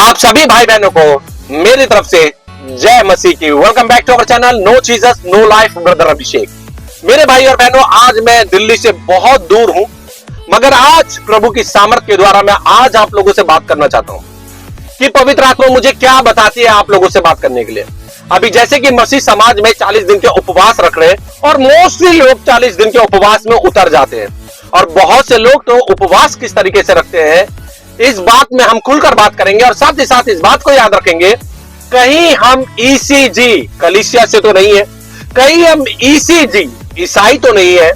आप सभी भाई बहनों को मेरी तरफ से जय मसीह की। Welcome back to our channel no Jesus no life brother Abhishek. मेरे भाई और बहनों, आज मैं दिल्ली से बहुत दूर हूं, मगर आज प्रभु की सामर्थ के द्वारा मैं आज आप लोगों से बात करना चाहता हूं कि पवित्र आत्मा मुझे क्या बताती है आप लोगों से बात करने के लिए। अभी जैसे कि मसीह समाज में 40 दिन के उपवास रख रहे हैं और मोस्टली लोग 40 दिन के उपवास में उतर जाते हैं, और बहुत से लोग तो उपवास किस तरीके से रखते हैं इस बात में हम खुलकर बात करेंगे। और साथ ही साथ इस बात को याद रखेंगे, कहीं हम ईसीजी कलीसिया से तो नहीं है, कहीं हम ईसीजी ईसाई तो नहीं है,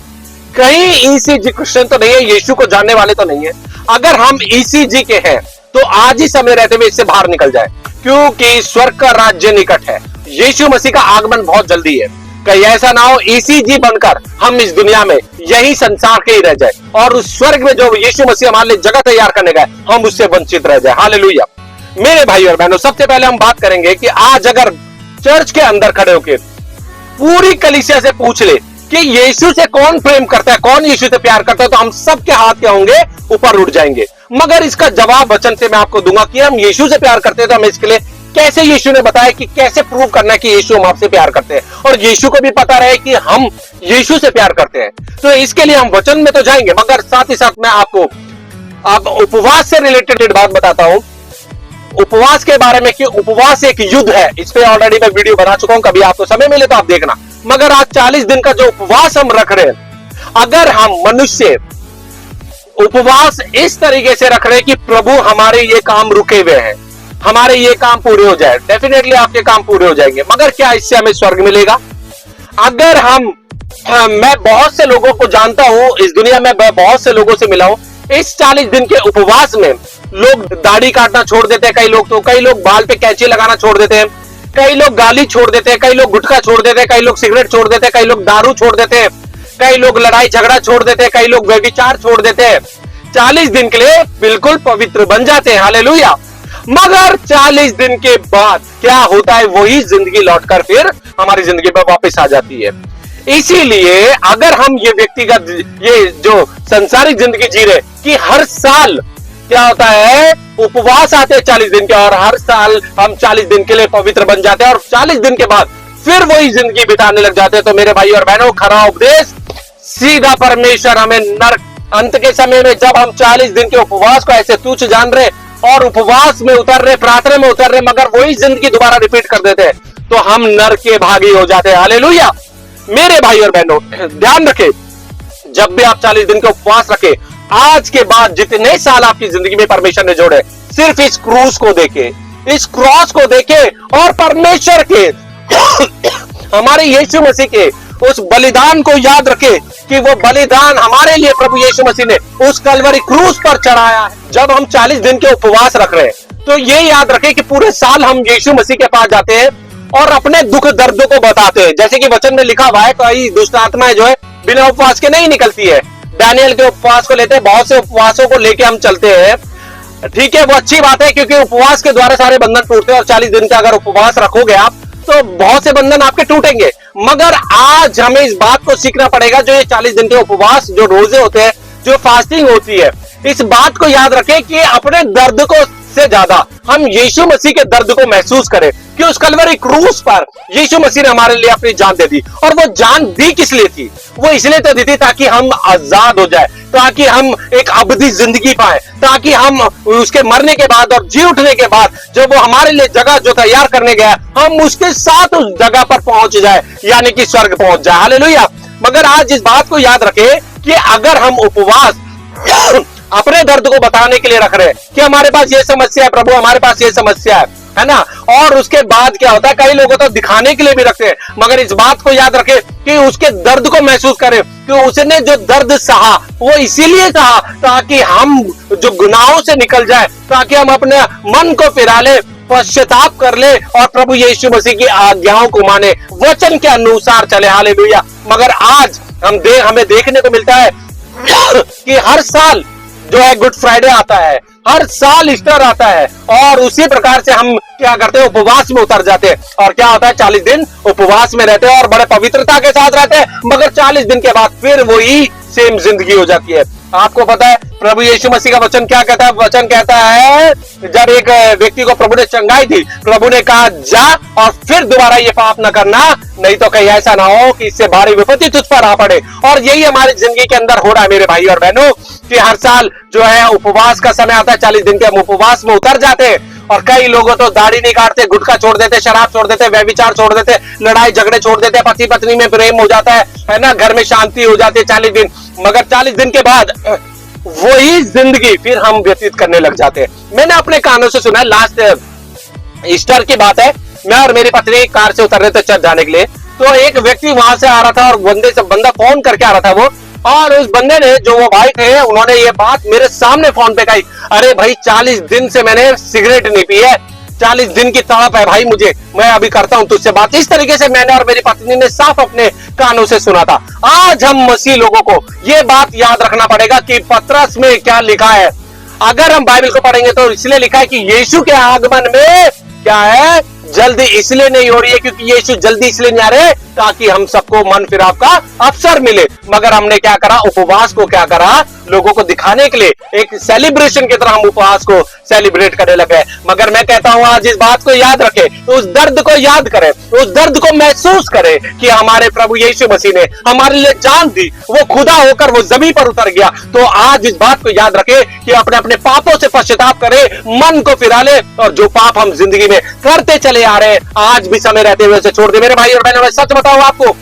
कहीं ईसीजी क्रिश्चियन तो नहीं है, यीशु को जानने वाले तो नहीं है। अगर हम ईसीजी के हैं तो आज ही समय रहते हुए इससे बाहर निकल जाए, क्योंकि स्वर्ग का राज्य निकट है। यीशु मसीह का आगमन बहुत जल्दी है। कहीं ऐसा ना हो ईसीजी बनकर हम इस दुनिया में यही संसार के ही रह जाए और उस स्वर्ग में जो यीशु मसीह हमारे लिए जगह तैयार करने गए हम उससे वंचित रह जाए। हालेलुया। मेरे भाई और बहनों, सबसे पहले हम बात करेंगे कि आज अगर चर्च के अंदर खड़े होकर पूरी कलीसिया से पूछ ले कि यीशु से कौन प्रेम करता है, कौन यीशु से प्यार करता है, तो हम सबके हाथ क्या होंगे, ऊपर उठ जाएंगे। मगर इसका जवाब वचन से मैं आपको दूंगा कि हम यीशु से प्यार करते हैं तो हम इसके लिए कैसे, यीशु ने बताया कि कैसे प्रूव करना है कि यीशु हम आपसे प्यार करते हैं और यीशु को भी पता रहे कि हम यीशु से प्यार करते हैं। तो इसके लिए हम वचन में तो जाएंगे, मगर साथ ही साथ मैं आपको उपवास से रिलेटेड बात बताता हूं, उपवास के बारे में कि उपवास एक युद्ध है। इस पे ऑलरेडी मैं वीडियो बना चुका हूं, कभी आपको समय मिले तो आप देखना। मगर आज 40 दिन का जो उपवास हम रख रहे हैं, अगर हम मनुष्य उपवास इस तरीके से रख रहे हैं कि प्रभु हमारे ये काम रुके हुए हैं, हमारे ये काम पूरे हो जाए, डेफिनेटली आपके काम पूरे हो जाएंगे, मगर क्या इससे हमें स्वर्ग मिलेगा? अगर मैं बहुत से लोगों को जानता हूं, इस दुनिया में बहुत से लोगों से मिला हूं, इस 40 दिन के उपवास में लोग दाढ़ी काटना छोड़ देते हैं, कई लोग बाल पे कैंची लगाना छोड़ देते हैं, कई लोग गाली छोड़ देते हैं, कई लोग गुटखा छोड़ देते हैं, कई लोग सिगरेट छोड़ देते हैं, कई लोग दारू छोड़ देते हैं, कई लोग लड़ाई झगड़ा छोड़ देते हैं, कई लोग व्यभिचार छोड़ देते हैं। 40 दिन के लिए बिल्कुल पवित्र बन जाते हैं। हालेलुया। मगर 40 दिन के बाद क्या होता है, वही जिंदगी लौटकर फिर हमारी जिंदगी में वापस आ जाती है। इसीलिए अगर हम ये व्यक्तिगत, ये जो संसारिक जिंदगी जी रहे कि हर साल क्या होता है, उपवास आते हैं 40 दिन के, और हर साल हम 40 दिन के लिए पवित्र बन जाते हैं और 40 दिन के बाद फिर वही जिंदगी बिताने लग जाते हैं, तो मेरे भाई और बहनों, खरा उपदेश सीधा परमेश्वर हमें नरक, अंत के समय में जब हम 40 दिन के उपवास को ऐसे तुच्छ जान रहे और उपवास में उतर रहे, प्रार्थना में उतर रहे, मगर वही जिंदगी दोबारा रिपीट कर देते हैं, तो हम नरक के भागी हो जाते हैं। हालेलुया। मेरे भाई और बहनों, ध्यान रखें, जब भी आप 40 दिन के उपवास रखें, आज के बाद जितने साल आपकी जिंदगी में परमेश्वर ने जोड़े, सिर्फ इस क्रूस को देखे, इस क्रॉस को देखे और परमेश्वर के हमारे यीशु मसीह के उस बलिदान को याद रखे कि वो बलिदान हमारे लिए प्रभु यीशु मसीह ने उस कलवरी क्रूस पर चढ़ाया है। जब हम 40 दिन के उपवास रख रहे हैं तो ये याद रखें कि पूरे साल हम यीशु मसीह के पास जाते हैं और अपने दुख दर्दों को बताते हैं। जैसे कि वचन में लिखा हुआ है, कई दुष्ट आत्माएं जो है बिना उपवास के नहीं निकलती है। दानियल के उपवास को लेते हैं, बहुत से उपवासों को लेके हम चलते हैं, ठीक है, वो अच्छी बात है, क्योंकि उपवास के द्वारा सारे बंधन टूटते हैं और 40 दिन का अगर उपवास रखोगे आप तो बहुत से बंधन आपके टूटेंगे। मगर आज हमें इस बात को सीखना पड़ेगा, जो ये 40 दिन के उपवास, जो रोजे होते हैं, जो फास्टिंग होती है, इस बात को याद रखें कि अपने दर्द को से ज्यादा हम यीशु मसीह के दर्द को महसूस करें कि उस कलवरी क्रूस पर यीशु मसीह ने हमारे लिए अपनी जान दे दी। और वो जान दी किस लिए थी? वो इसलिए तो दी थी ताकि हम आजाद हो जाए, ताकि हम एक अबदी जिंदगी पाए, ताकि हम उसके मरने के बाद और जी उठने के बाद जब वो हमारे लिए जगह जो तैयार करने गया, हम उसके साथ उस जगह पर पहुंच जाए, यानी कि स्वर्ग पहुंच जाए। हालेलुया। मगर आज इस बात को याद रखें कि अगर हम उपवास अपने दर्द को बताने के लिए रख रहे हैं कि हमारे पास ये समस्या है प्रभु, हमारे पास ये समस्या है ना, और उसके बाद क्या होता है, कई लोग तो दिखाने के लिए भी रखते हैं, मगर इस बात को याद रखें कि उसके दर्द को महसूस करें कि उसने जो दर्द सहा वो इसीलिए सहा ताकि हम जो गुनाहों से निकल जाए, ताकि हम अपने मन को फिरा ले, पश्चाताप कर ले और प्रभु यीशु मसीह की आज्ञाओं को माने, वचन के अनुसार चले। हालेलुया। मगर आज हमें देखने को मिलता है कि हर साल जो है गुड फ्राइडे आता है, हर साल ईस्टर आता है, और उसी प्रकार से हम क्या करते हैं, उपवास में उतर जाते हैं। और क्या होता है, 40 दिन उपवास में रहते हैं और बड़े पवित्रता के साथ रहते हैं, मगर 40 दिन के बाद फिर वही सेम जिंदगी हो जाती है। आपको पता है प्रभु यीशु मसीह का वचन क्या कहता है? वचन कहता है जब एक व्यक्ति को प्रभु ने चंगाई दी, प्रभु ने कहा जा और फिर दोबारा ये पाप न करना, नहीं तो कहीं ऐसा ना हो कि इससे भारी विपत्ति तुझ पर आ पड़े। और यही हमारी जिंदगी के अंदर हो रहा है मेरे भाई और बहनों, कि हर साल जो है उपवास का समय आता है, 40 दिन के हम उपवास में उतर जाते हैं। और कई लोगों तो दाढ़ी नहीं काटते, गुटखा छोड़ देते, शराब छोड़ देते, व्यभिचार छोड़ देते, लड़ाई झगड़े छोड़ देते, पति पत्नी में प्रेम हो जाता है ना, घर में शांति हो जाती है 40 दिन। मगर 40 दिन के बाद वही जिंदगी फिर हम व्यतीत करने लग जाते हैं। मैंने अपने कानों से सुना है, लास्ट ईस्टर की बात है, मैं और मेरी पत्नी कार से उतर रहे थे चर्च जाने के लिए, तो एक व्यक्ति वहां से आ रहा था और बंदा फोन करके आ रहा था वो, और उस बंदे ने, जो वो भाई थे, उन्होंने ये बात मेरे सामने फोन पे कही, अरे भाई 40 दिन से मैंने सिगरेट नहीं पी है, 40 दिन की तड़प है भाई मुझे, मैं अभी करता हूं तुझसे बात। इस तरीके से मैंने और मेरी पत्नी ने साफ अपने कानों से सुना था। आज हम मसीह लोगों को ये बात याद रखना पड़ेगा कि पतरस में क्या लिखा है। अगर हम बाइबल को पढ़ेंगे तो इसलिए लिखा है कि यीशु के आगमन में क्या है, जल्दी इसलिए नहीं हो रही है क्योंकि यीशु जल्दी इसलिए नहीं आ रहे ताकि हम सबको मन फिराव का अवसर मिले। मगर हमने क्या करा, उपवास को क्या करा, लोगों को दिखाने के लिए एक सेलिब्रेशन की तरह हम उपवास को सेलिब्रेट करने लगे। मगर मैं कहता हूं आज इस बात को याद रखें, उस दर्द को याद करें, उस दर्द को महसूस करें कि हमारे प्रभु यीशु मसीह ने हमारे लिए जान दी, वो खुदा होकर वो जमीन पर उतर गया। तो आज इस बात को याद रखें कि अपने अपने पापों से पश्चाताप करें, मन को फिरा ले, और जो पाप हम जिंदगी में करते चले आ रहे हैं आज भी समय रहते हुए उसे छोड़ दे। मेरे भाई और बहनों, मैं सच बताऊं आपको,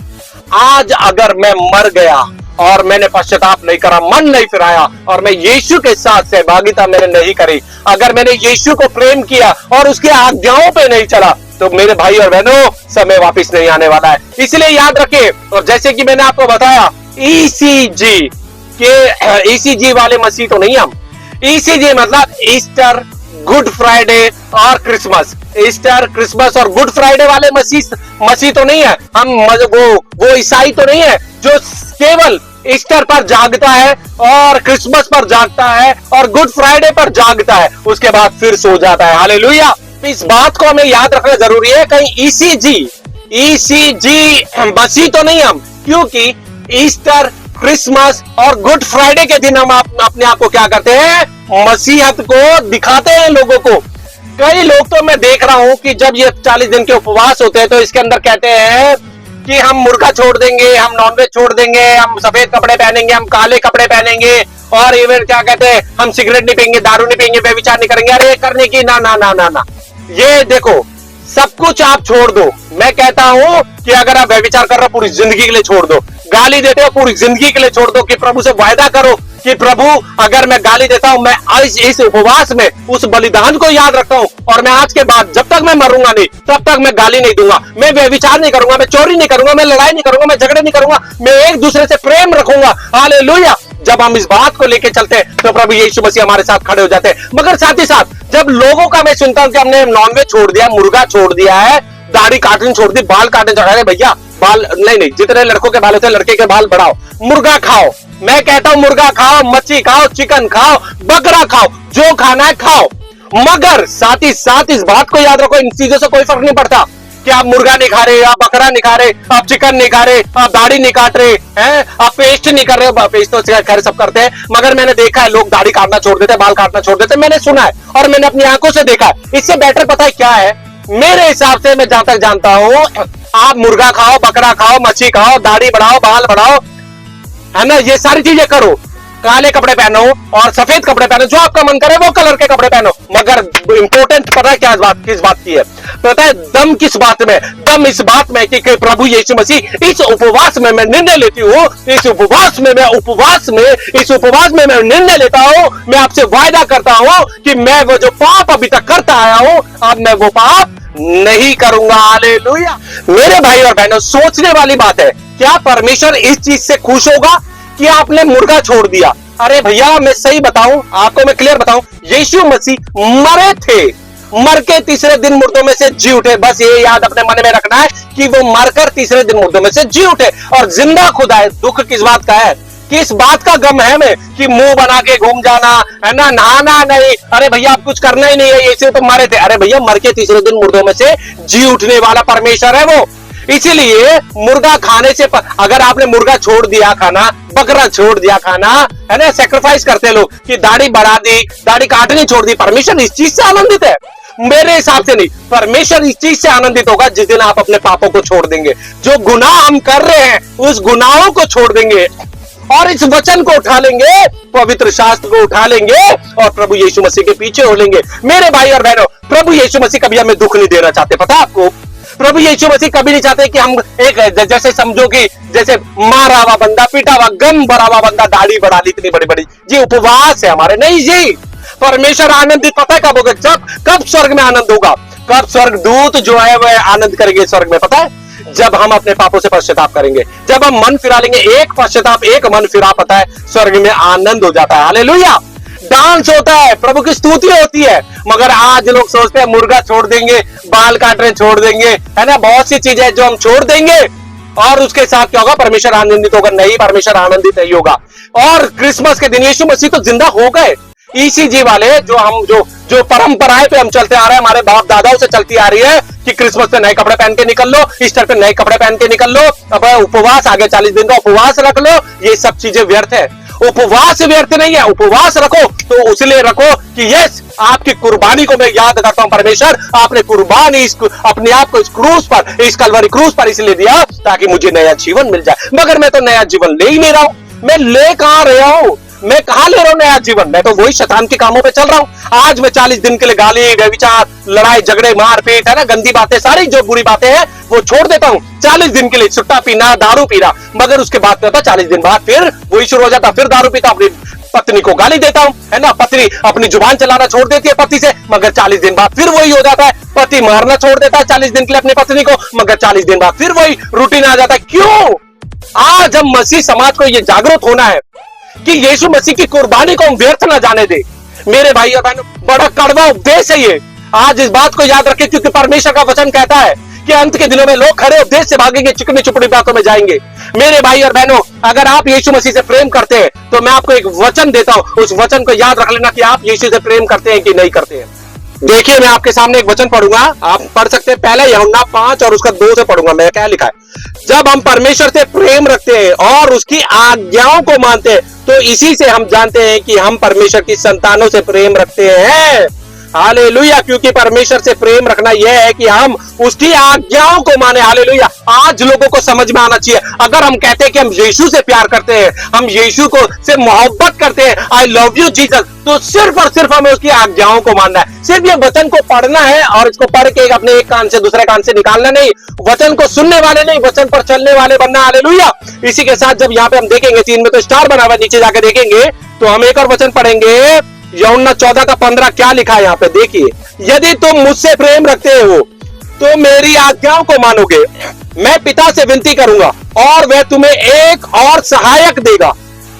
आज अगर मैं मर गया और मैंने पश्चाताप नहीं करा, मन नहीं फिराया, और मैं यीशु के साथ सहभागिता मैंने नहीं करी, अगर मैंने यीशु को प्रेम किया और उसके आज्ञाओं पे नहीं चला, तो मेरे भाई और बहनों समय वापस नहीं आने वाला है। इसलिए याद रखें। और जैसे कि मैंने आपको बताया, ईसीजी के ईसीजी वाले मसीह तो नहीं हम। ईसीजी मतलब ईस्टर, गुड फ्राइडे और क्रिसमस। ईस्टर, क्रिसमस और गुड फ्राइडे वाले मसीह तो नहीं है हम। वो ईसाई तो नहीं है जो केवल ईस्टर पर जागता है और क्रिसमस पर जागता है और गुड फ्राइडे पर जागता है, उसके बाद फिर सो जाता है। हालेलुया। इस बात को हमें याद रखना जरूरी है, कहीं ईसीजी मसीह तो नहीं हम, क्योंकि ईस्टर, क्रिसमस और गुड फ्राइडे के दिन हम अपने आप को क्या करते हैं, मसीहत को दिखाते हैं लोगों को। कई लोग तो मैं देख रहा हूं कि जब ये 40 दिन के उपवास होते हैं तो इसके अंदर कहते हैं कि हम मुर्गा छोड़ देंगे, हम नॉनवेज छोड़ देंगे, हम सफेद कपड़े पहनेंगे, हम काले कपड़े पहनेंगे, और ये क्या कहते हैं, हम सिगरेट नहीं पिएंगे, दारू नहीं पिएंगे, व्यभिचार नहीं करेंगे। अरे करने की ना ना ना ना ना, ये देखो सब कुछ आप छोड़ दो। मैं कहता हूं कि अगर आप व्यभिचार कर रहे हो पूरी जिंदगी के लिए छोड़ दो, गाली देते हो पूरी जिंदगी के लिए छोड़ दो, कि प्रभु से वायदा करो कि प्रभु अगर मैं गाली देता हूं, मैं इस उपवास में उस बलिदान को याद रखता हूं, और मैं आज के बाद जब तक मैं मरूंगा नहीं तब तक मैं गाली नहीं दूंगा, मैं व्यभिचार नहीं करूंगा, मैं चोरी नहीं करूंगा, मैं लड़ाई नहीं करूंगा, मैं झगड़े नहीं करूंगा, मैं एक दूसरे से प्रेम रखूंगा। हालेलुया। जब हम इस बात को लेकर चलते हैं तो प्रभु यीशु मसीह हमारे साथ खड़े हो जाते हैं। मगर साथ ही साथ जब लोगों का मैं सुनता हूं कि हमने नॉनवेज छोड़ दिया, मुर्गा छोड़ दिया है, दाढ़ी काटनी छोड़ दी, बाल काटने छोड़ दिए, भैया बाल नहीं, जितने लड़कों के बाल होते हैं लड़के के बाल बढ़ाओ, मुर्गा खाओ। मैं कहता हूं मुर्गा खाओ, मच्छी खाओ, चिकन खाओ, बकरा खाओ, जो खाना है खाओ, मगर साथ ही साथ इस बात को याद रखो, इन चीजों से कोई फर्क नहीं पड़ता कि आप मुर्गा नहीं खा रहे, आप बकरा नहीं खा रहे, आप चिकन नहीं खा रहे, आप दाढ़ी नहीं काट रहे हैं, आप पेस्ट नहीं कर रहे। पेस्ट तो खैर सब करते हैं, मगर मैंने देखा है लोग दाढ़ी काटना छोड़ देते, बाल काटना छोड़ देते, मैंने सुना है और मैंने अपनी आंखों से देखा है। इससे बेटर पता है क्या है, मेरे हिसाब से, मैं जहां तक जानता हूं, आप मुर्गा खाओ, बकरा खाओ, मच्छी खाओ, दाढ़ी बढ़ाओ, बाल बढ़ाओ, है ना, ये सारी चीजें करो, काले कपड़े पहनो और सफेद कपड़े पहनो, जो आपका मन करे वो कलर के कपड़े पहनो। मगर इंपॉर्टेंट पता है क्या किस बात की है, पता है दम किस बात में, दम इस बात में कि प्रभु यीशु मसीह इस उपवास में मैं निर्णय लेती हूँ, इस उपवास में मैं निर्णय लेता हूँ, मैं आपसे वायदा करता हूँ कि मैं वो जो पाप अभी तक करता आया हूँ, अब मैं वो पाप नहीं करूंगा। हालेलुया। मेरे भाई और बहनों, सोचने वाली बात है, क्या परमेश्वर इस चीज से खुश होगा कि आपने मुर्गा छोड़ दिया? अरे भैया मैं सही बताऊं आपको, मैं क्लियर बताऊं, यीशु मसीह मरे थे, मर के तीसरे दिन मुर्दों में से जी उठे। बस ये याद अपने मन में रखना है कि वो मरकर तीसरे दिन मुर्दों में से जी उठे और जिंदा खुदा है। दुख किस बात का है, किस बात का गम है हमें कि मुंह बना के घूम जाना है ना, नहाना नहीं, अरे भैया आप कुछ करना ही नहीं है, ये तो मरे थे। अरे भैया मर के तीसरे दिन मुर्दों में से जी उठने वाला परमेश्वर है वो। इसीलिए मुर्गा खाने से अगर आपने मुर्गा छोड़ दिया खाना, बकरा छोड़ दिया खाना, है ना, सेक्रीफाइस करते लोग कि दाढ़ी बढ़ा दी, दाढ़ी काटनी छोड़ दी, परमेश्वर इस चीज से आनंदित है? मेरे हिसाब से नहीं। परमेश्वर इस चीज से आनंदित होगा जिस दिन आप अपने पापों को छोड़ देंगे, जो गुनाह हम कर रहे हैं उस गुनाहों को छोड़ देंगे और इस वचन को उठा लेंगे, पवित्र शास्त्र को उठा लेंगे और प्रभु यीशु मसीह के पीछे हो लेंगे। मेरे भाई और बहनों, प्रभु यीशु मसीह कभी हमें दुख नहीं देना चाहते, पता आपको? प्रभु यीशु मसीह कभी नहीं चाहते कि हम एक जैसे समझो कि जैसे मारा हुआ बंदा, पीटा हुआ, गम भरा हुआ बंदा दाढ़ी बढ़ा ली इतनी बड़ी बड़ी, जी उपवास है हमारे, नहीं जी। परमेश्वर आनंदित पता है कब होगा? कब स्वर्ग में आनंद होगा? कब स्वर्ग दूत जो है वह आनंद करेंगे स्वर्ग में, पता है? जब हम अपने पापों से पश्चाताप करेंगे, जब हम मन फिरा लेंगे, एक पश्चाताप एक मन फिरा, पता है स्वर्ग में आनंद हो जाता है। हालेलुया, डांस होता है, प्रभु की स्तुति होती है। मगर आज लोग सोचते हैं मुर्गा छोड़ देंगे, बाल काटने छोड़ देंगे, है ना, बहुत सी चीजें जो हम छोड़ देंगे और उसके साथ क्या होगा? परमेश्वर आनंदित होगा? नहीं, परमेश्वर आनंदित नहीं होगा। और क्रिसमस के दिन यीशु मसीह तो जिंदा हो गए। ईसीजी वाले जो परंपराएं पे हम चलते आ रहे हैं, हमारे बाप दादाओं से चलती आ रही है कि क्रिसमस पे नए कपड़े पहन के निकल लो, ईस्टर पे नए कपड़े पहन के निकल लो, अब उपवास आगे 40 दिन का उपवास रख लो, ये सब चीजें व्यर्थ है। उपवास व्यर्थ नहीं है। उपवास रखो तो उसलिए रखो कि यस, आपकी कुर्बानी को मैं याद करता हूं, परमेश्वर आपने कुर्बानी अपने आप को इस क्रूस पर, इस कलवरी क्रूस पर इसलिए दिया ताकि मुझे नया जीवन मिल जाए। मगर मैं तो नया जीवन ले ही नहीं रहा हूं। मैं ले कहां रहा हूं? मैं कहां ले रहा हूं नया जीवन? मैं तो वही शैतान के कामों पे चल रहा हूं। आज मैं 40 दिन के लिए गाली, व्यभिचार, लड़ाई झगड़े, मारपीट, है ना, गंदी बातें, सारी जो बुरी बातें हैं वो छोड़ देता हूं 40 दिन के लिए। सुट्टा पीना, दारू पीना, मगर उसके बाद क्या होता? 40 दिन बाद फिर वही शुरू हो जाता, फिर दारू पीता, अपनी पत्नी को गाली देता हूं, है ना, पत्नी अपनी जुबान चलाना छोड़ देती है पति से, मगर 40 दिन बाद फिर वही हो जाता है। पति मारना छोड़ देता है 40 दिन के लिए अपनी पत्नी को, मगर 40 दिन बाद फिर वही रूटीन आ जाता है। क्यों? आज हम मसीह समाज को ये जागरूक होना है कि यीशु मसीह की कुर्बानी को हम व्यर्थ ना जाने दे। मेरे भाई और बहनों, बड़ा कड़वा उपदेश है ये। आज इस बात को याद रखें, क्योंकि परमेश्वर का वचन कहता है कि अंत के दिनों में लोग खरे उपदेश से भागेंगे, चिकनी चुपड़ी बातों में जाएंगे। मेरे भाई और बहनों, अगर आप यीशु मसीह से प्रेम करते हैं तो मैं आपको एक वचन देता हूं, उस वचन को याद रख लेना कि आप यीशु से प्रेम करते हैं कि नहीं करते हैं। देखिए, मैं आपके सामने एक वचन पढ़ूंगा, आप पढ़ सकते हैं। पहले यूहन्ना 5 और उसका 2 से पढ़ूंगा मैं, क्या लिखा है। जब हम परमेश्वर से प्रेम रखते हैं और उसकी आज्ञाओं को मानते हैं तो इसी से हम जानते हैं कि हम परमेश्वर की संतानों से प्रेम रखते हैं। हालेलुया, क्योंकि परमेश्वर से प्रेम रखना यह है कि हम उसकी आज्ञाओं को माने। हालेलुया, आज लोगों को समझ में आना चाहिए। अगर हम कहते हैं कि हम यीशु से प्यार करते हैं, हम यीशु को से मोहब्बत करते हैं, आई लव यू जीसस, तो सिर्फ और सिर्फ हमें उसकी आज्ञाओं को मानना है। सिर्फ ये वचन को पढ़ना है और इसको पढ़ के अपने एक कान से दूसरे कान से निकालना नहीं, वचन को सुनने वाले नहीं, वचन पर चलने वाले बनना। हालेलुया। इसी के साथ जब यहाँ पे हम देखेंगे, सीन में तो स्टार बना हुआ, नीचे जाके देखेंगे तो हम एक और वचन पढ़ेंगे, यूहन्ना 14 का 15 क्या लिखा है यहाँ पे देखिए। यदि तुम मुझसे प्रेम रखते हो तो मेरी आज्ञाओं को मानोगे। मैं पिता से विनती करूंगा और वह तुम्हें एक और सहायक देगा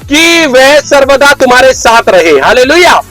कि वह सर्वदा तुम्हारे साथ रहे। हालेलुया।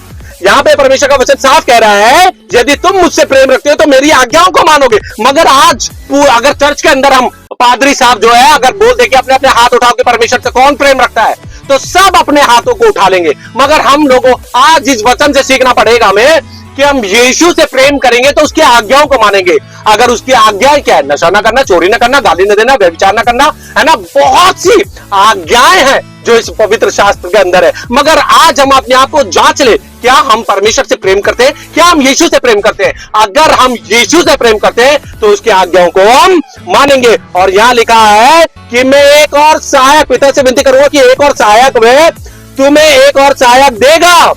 यहाँ पे परमेश्वर का वचन साफ कह रहा है, यदि तुम मुझसे प्रेम रखते हो तो मेरी आज्ञाओं को मानोगे। मगर आज अगर चर्च के अंदर हम पादरी साहब जो है अगर बोल दे कि अपने अपने हाथ उठाओ के परमेश्वर से कौन प्रेम रखता है, तो सब अपने हाथों को उठा लेंगे। मगर हम लोगों आज इस वचन से सीखना पड़ेगा हमें कि हम यीशु से प्रेम करेंगे तो उसकी आज्ञाओं को मानेंगे। अगर उसकी आज्ञाएं क्या है? नशा ना करना, चोरी ना करना, गाली न देना, व्यभिचार ना करना, है ना, बहुत सी आज्ञाएं हैं जो इस पवित्र शास्त्र के अंदर है। मगर आज हम अपने आप को जांच ले, क्या हम परमेश्वर से प्रेम करते हैं? क्या हम यीशु से प्रेम करते हैं? अगर हम यीशु से प्रेम करते हैं तो उसकी आज्ञाओं को हम मानेंगे। और यहां लिखा है कि मैं एक और सहायक, पिता से विनती करूंगा कि एक और सहायक में तुम्हें एक और सहायक देगा।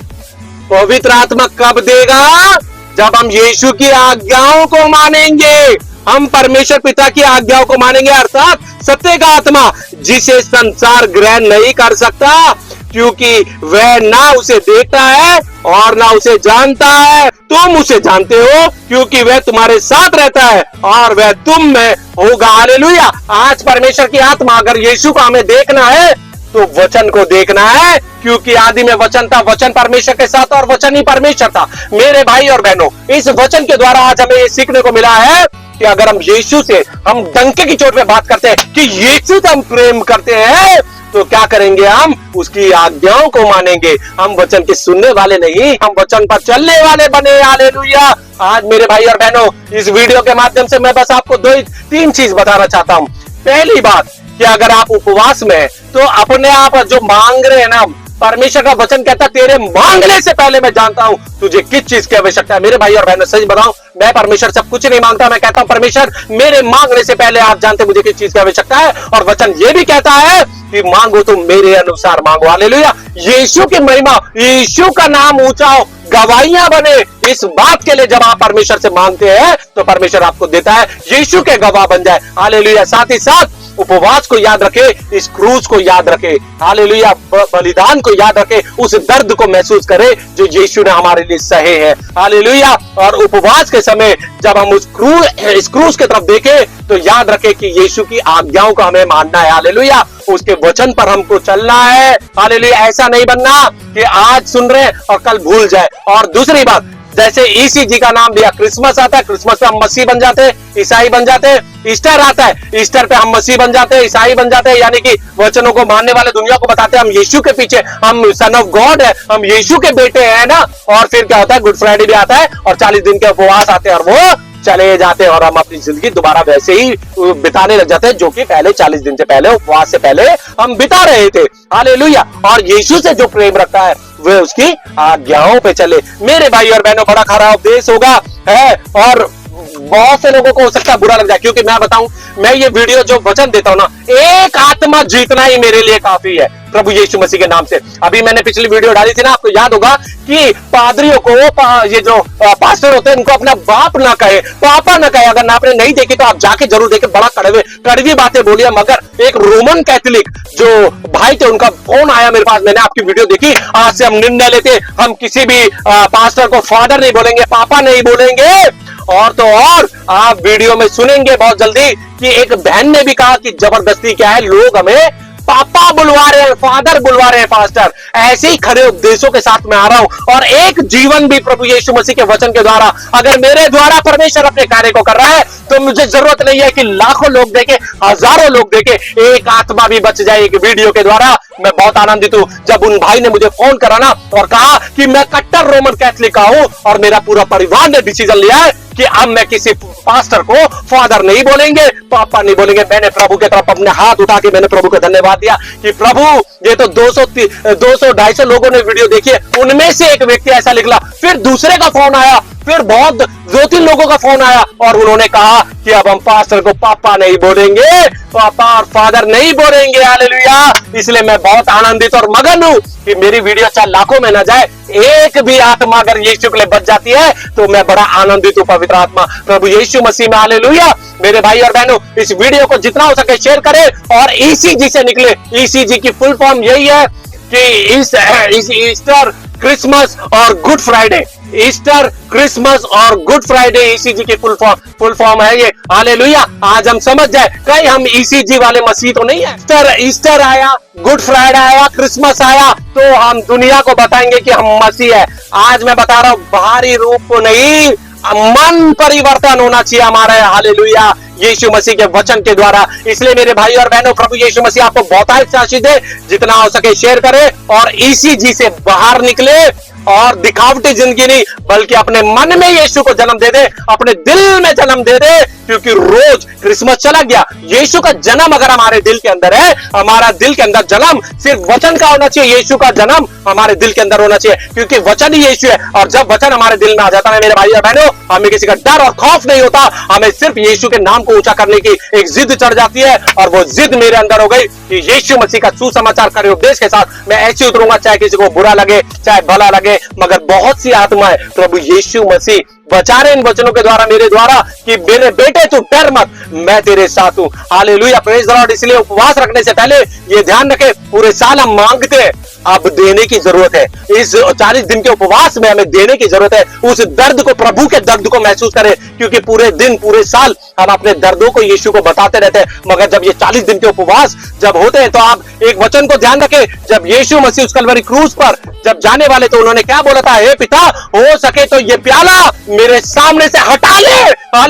पवित्र आत्मा कब देगा? जब हम यीशु की आज्ञाओं को मानेंगे, हम परमेश्वर पिता की आज्ञाओं को मानेंगे, अर्थात सत्य का आत्मा, जिसे संसार ग्रहण नहीं कर सकता क्योंकि वह ना उसे देखता है और ना उसे जानता है। तुम उसे जानते हो क्योंकि वह तुम्हारे साथ रहता है और वह तुम में होगा। हालेलुया। आज परमेश्वर की आत्मा, अगर यीशु को हमें देखना है तो वचन को देखना है, क्योंकि आदि में वचन था, वचन परमेश्वर के साथ और वचन ही परमेश्वर था। मेरे भाई और बहनों, इस वचन के द्वारा आज हमें ये सीखने को मिला है कि अगर हम यीशु से, हम डंके की चोट पे बात करते हैं कि यीशु से हम प्रेम करते हैं, तो क्या करेंगे? हम उसकी आज्ञाओं को मानेंगे। हम वचन के सुनने वाले नहीं, हम वचन पर चलने वाले बने। हालेलुया। आज मेरे भाई और बहनों, इस वीडियो के माध्यम से मैं बस आपको तीन चीज बताना चाहता हूं। पहली बात कि अगर आप उपवास में हैं तो अपने आप जो मांग रहे हैं ना, परमेश्वर का वचन कहता है तेरे मांगने से पहले मैं जानता हूं तुझे किस चीज की आवश्यकता है। मेरे भाई और बहनों, सच बताऊं, मैं परमेश्वर से कुछ नहीं मांगता। मैं कहता हूं परमेश्वर मेरे मांगने से पहले आप जानते मुझे किस चीज की आवश्यकता है। और वचन ये भी कहता है कि मांगो तो मेरे अनुसार मांगो। हालेलुया। यीशु की महिमा, यीशु का नाम ऊंचा हो, गवाहियां बने इस बात के लिए। जब आप परमेश्वर से मांगते हैं तो परमेश्वर आपको देता है, यीशु के गवाह बन जाए। हालेलुया। साथ ही साथ उपवास को याद रखे, इस क्रूज को याद रखे, हालेलुया, बलिदान को याद रखे, उस दर्द को महसूस करे जो यीशु ने हमारे लिए सहे है। हालेलुया। और उपवास के समय जब हम इस क्रूज की तरफ देखें तो याद रखे कि यीशु की आज्ञाओं को हमें मानना है। हालेलुया। उसके वचन पर हमको चलना है। हालेलुया। ऐसा नहीं बनना कि आज सुन रहे और कल भूल जाए। और दूसरी बात, जैसे ईसी का नाम दिया, क्रिसमस आता है, क्रिसमस पे हम मसीह बन जाते हैं, ईसाई बन जाते हैं। ईस्टर आता है, ईस्टर पे हम मसीह बन जाते हैं, ईसाई बन जाते हैं। यानी कि वचनों को मानने वाले दुनिया को बताते हैं हम यीशु के पीछे, हम सन ऑफ गॉड है, हम यीशु के बेटे हैं ना। और फिर क्या होता है, गुड फ्राइडे भी आता है और 40 दिन के उपवास आते हैं और वो चले जाते हैं और हम अपनी जिंदगी दोबारा वैसे ही बिताने लग जाते हैं जो कि पहले 40 दिन से पहले, उपवास से पहले हम बिता रहे थे। हालेलुया। और यीशु से जो प्रेम रखता है वे उसकी आज्ञाओं पे चले। मेरे भाई और बहनों, बड़ा खराब उपदेश होगा है और बहुत से लोगों को हो सकता है बुरा लग जाए, क्योंकि मैं बताऊं, मैं ये वीडियो जो वचन देता हूं ना, एक आत्मा जीतना ही मेरे लिए काफी है प्रभु यीशु मसीह के नाम से। अभी मैंने पिछली वीडियो डाली थी ना, आपको याद होगा कि पादरियों को, ये जो पास्टर होते हैं, इनको अपना बाप ना कहे, पापा ना कहे। अगर आपने नहीं देखी तो आप जाके जरूर देखें, बड़ा कड़वी बातें बोली है। मगर एक रोमन कैथोलिक जो भाई थे, उनका फोन आया मेरे पास, मैंने आपकी वीडियो देखी, आज से हम निर्णय लेते, हम किसी भी पास्टर को फादर नहीं बोलेंगे, पापा नहीं बोलेंगे। और तो और आप वीडियो में सुनेंगे बहुत जल्दी कि एक बहन ने भी कहा कि जबरदस्ती क्या है, लोग हमें पापा बुलवा रहे हैं, फादर बुलवा रहे हैं। पास्टर, ऐसे ही खड़े उपदेशों के साथ मैं आ रहा हूं और एक जीवन भी प्रभु यीशु मसीह के वचन के द्वारा, अगर मेरे द्वारा परमेश्वर अपने कार्य को कर रहा है तो मुझे जरूरत नहीं है कि लाखों लोग देखे, हजारों लोग देखे, एक आत्मा भी बच जाए एक वीडियो के द्वारा। मैं बहुत आनंदित हूं जब उन भाई ने मुझे फोन करा ना और कहा कि मैं कट्टर रोमन कैथोलिक का हूं और मेरा पूरा परिवार ने डिसीजन लिया है कि अब मैं किसी पास्टर को फादर नहीं बोलेंगे, पापा नहीं बोलेंगे। मैंने प्रभु के तरफ अपने हाथ उठा के मैंने प्रभु को धन्यवाद दिया कि प्रभु, ये तो 200-250 लोगों ने वीडियो देखी है, उनमें से एक व्यक्ति ऐसा निकला। फिर दूसरे का फोन आया, फिर बहुत 2-3 लोगों का फोन आया और उन्होंने कहा कि अब हम पास्टर को पापा नहीं बोलेंगे, पापा और फादर नहीं बोलेंगे। हालेलुया। इसलिए मैं बहुत आनंदित और मगन हूं कि मेरी वीडियो चाहे लाखों में ना जाए, एक भी आत्मा अगर यीशु के लिए बच जाती है तो मैं बड़ा आनंदित हूं। पवित्र आत्मा प्रभु यीशु मसीह में। हालेलुया। मेरे भाई और बहनों, इस वीडियो को जितना हो सके शेयर करें और ईसीजी से निकले। ईसीजी की फुल फॉर्म यही है कि ईस्टर, क्रिसमस और गुड फ्राइडे, ईस्टर, क्रिसमस और गुड फ्राइडे ईसीजी की फुल फॉर्म है ये। हालेलुया। आज हम समझ जाए, कहीं हम ईसीजी वाले मसीह तो नहीं है। ईस्टर आया, गुड फ्राइडे आया, क्रिसमस आया तो हम दुनिया को बताएंगे कि हम मसीह है। आज मैं बता रहा हूं, बाहरी रूप को नहीं, मन परिवर्तन होना चाहिए हमारा। हालेलुया। यीशु मसीह के वचन के द्वारा। इसलिए मेरे भाई और बहनों, प्रभु यीशु मसीह आपको बहुत आशीष दे। जितना हो सके शेयर करें और ईसीजी से बाहर निकले और दिखावटी जिंदगी नहीं, बल्कि अपने मन में यीशु को जन्म दे दे, अपने दिल में जन्म दे दे। क्योंकि रोज क्रिसमस चला गया, यीशु का जन्म अगर हमारे दिल के अंदर है, हमारा दिल के अंदर जन्म सिर्फ वचन का होना चाहिए। यीशु का जन्म हमारे दिल के अंदर होना चाहिए, क्योंकि वचन ही यीशु है। और जब वचन हमारे दिल में आ जाता है मेरे भाई और बहनों, हमें किसी का डर और खौफ नहीं होता। हमें सिर्फ यीशु के नाम को ऊंचा करने की एक जिद चढ़ जाती है और वो जिद मेरे अंदर हो गई कि यीशु मसीह का सुसमाचार करे उपदेश के साथ मैं ऐसे उतरूंगा, चाहे किसी को बुरा लगे चाहे भला लगे। मगर बहुत सी आत्माएं प्रभु यीशु मसीह बचा रहे इन वचनों के द्वारा, मेरे द्वारा, कि मेरे बेटे तू डर मत, मैं तेरे साथ हूं। हालेलुया। Praise the Lord. इसलिए उपवास रखने से पहले ये ध्यान रखें, पूरे साल हम मांगते हैं, अब देने की जरूरत है। इस 40 दिन के उपवास में हमें देने की जरूरत है। उस दर्द को, प्रभु के दर्द को महसूस करें, क्योंकि पूरे दिन पूरे साल हम अपने दर्दों को यीशु को बताते रहते हैं। मगर जब ये 40 दिन के उपवास जब होते हैं तो आप एक वचन को ध्यान रखें, जब यीशु मसीह उस कलवरी क्रूज पर जब जाने वाले तो उन्होंने क्या बोला था, हे पिता, हो सके तो ये प्याला मेरे सामने से हटा ले।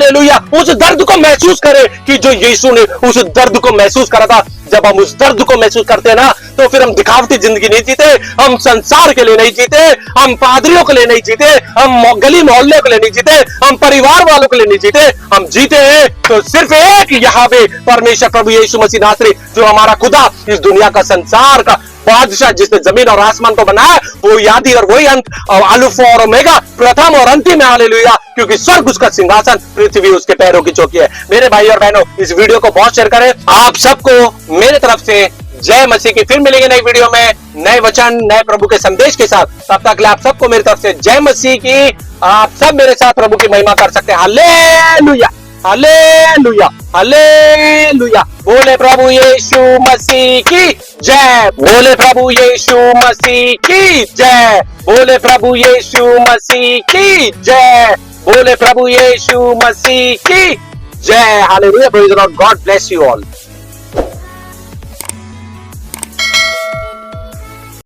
हालेलुया, उस दर्द को महसूस करें कि जो यीशु ने उस दर्द को महसूस करा था। जब हम उस दर्द को महसूस करते हैं ना, तो फिर हम दिखावटी जिंदगी नहीं जीते, हम संसार के लिए नहीं जीते, हम पादरियों के लिए नहीं जीते, हम गली मोहल्ले के लिए नहीं जीते, हम परिवार वालों के लिए नहीं जीते, हम जीते हैं तो सिर्फ एक यहोवा परमेश्वर प्रभु यीशु मसीह नासरी, जो हमारा खुदा, इस दुनिया का संसार का बादशाह, जिसने जमीन और आसमान को बनाया, वो आदि और वही अंत, और अल्फा और ओमेगा, प्रथम और अंतिम है। हालेलुया, क्योंकि स्वर्ग उसका सिंहासन, पृथ्वी उसके पैरों की चौकी है। मेरे भाई और बहनों, इस वीडियो को बहुत शेयर करें। आप सबको मेरे तरफ से जय मसीह की। फिर मिलेंगे नई वीडियो में, नए वचन, नए प्रभु के संदेश के साथ। तब तक आप सबको मेरी तरफ से जय मसीह की। आप सब मेरे साथ प्रभु की महिमा कर सकते हैं। Hallelujah, hallelujah, hallelujah. बोले प्रभु यीशु मसीह की जय, बोले प्रभु यीशु मसीह की जय, बोले प्रभु यीशु मसीह की जय, बोले प्रभु यीशु मसीह की जय। Hallelujah, praise the Lord, God bless you all.